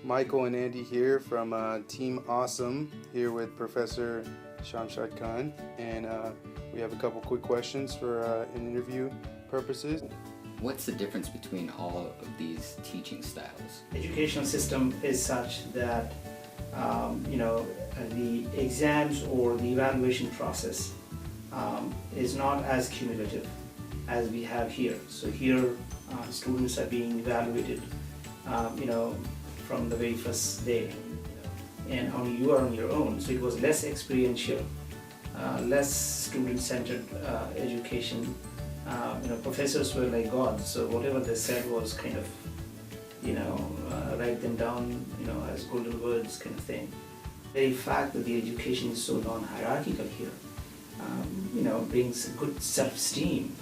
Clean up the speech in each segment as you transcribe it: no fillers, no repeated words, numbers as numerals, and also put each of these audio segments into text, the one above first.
Michael and Andy here from Team Awesome, here with Professor Shamshad Khan, and we have a couple quick questions for an interview purposes. What's the difference between all of these teaching styles? Educational system is such that the exams or the evaluation process is not as cumulative as we have here. So here students are being evaluated from the very first day, and you are on your own. So it was less experiential, less student-centered education. Professors were like gods, so whatever they said was kind of, write them down, as golden words kind of thing. The very fact that the education is so non-hierarchical here, brings a good self-esteem,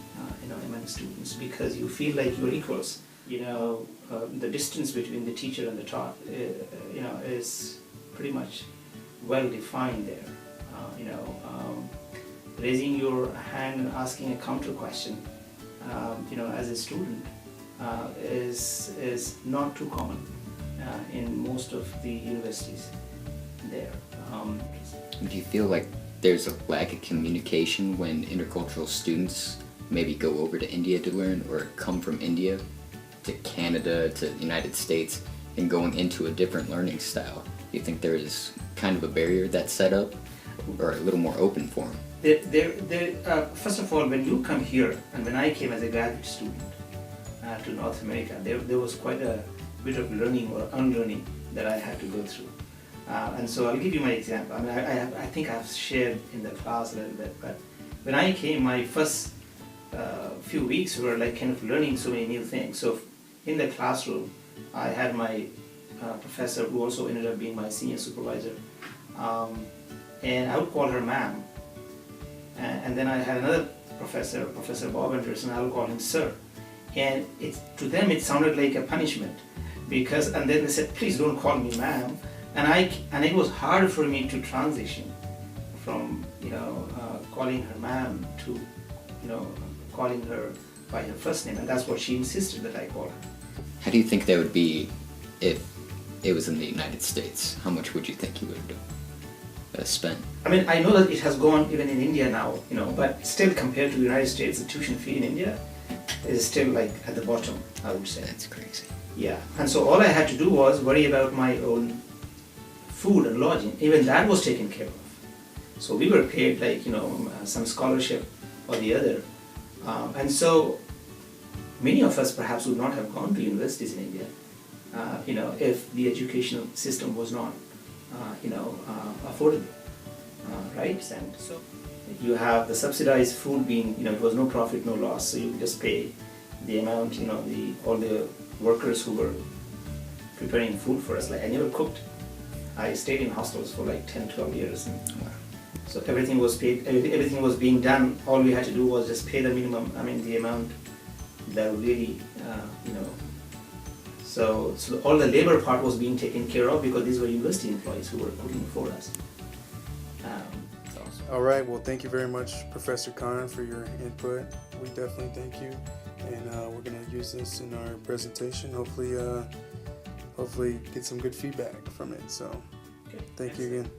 among students, because you feel like you're equals. The distance between the teacher and the taught, is pretty much well defined there. Raising your hand and asking a counter question, as a student, is not too common in most of the universities there. Do you feel like there's a lack of communication when intercultural students maybe go over to India to learn, or come from India to Canada to the United States and going into a different learning style? Do you think there is kind of a barrier that's set up, or a little more open for them? First of all, when you come here, and when I came as a graduate student to North America, there was quite a bit of learning or unlearning that I had to go through. And so I'll give you my example. I mean, I think I've shared in the class a little bit, but when I came, my first few weeks were like kind of learning so many new things. So in the classroom, I had my professor, who also ended up being my senior supervisor, and I would call her ma'am. And then I had another professor, Professor Bob Anderson, I would call him sir. And to them it sounded like a punishment, and then they said, please don't call me ma'am. And it was hard for me to transition from calling her ma'am to calling her by her first name, and that's what she insisted that I call her. How do you think that would be if it was in the United States? How much would you think you would spend? I mean, I know that it has gone even in India now, but still compared to the United States, the tuition fee in India is still like at the bottom, I would say. That's crazy. Yeah, and so all I had to do was worry about my own food and lodging. Even that was taken care of. So we were paid like, some scholarship or the other. And so many of us perhaps would not have gone to universities in India, if the educational system was not, affordable, right? And so you have the subsidized food being, it was no profit, no loss, so you just pay the amount, all the workers who were preparing food for us. Like, I never cooked. I stayed in hostels for like 10, 12 years. And so everything was paid, everything was being done. All we had to do was just pay the minimum, the amount that really, So all the labor part was being taken care of because these were university employees who were cooking for us. Awesome. All right, well, thank you very much, Professor Khan, for your input. We definitely thank you, and we're going to use this in our presentation. Hopefully get some good feedback from it. So, Okay, thank you again.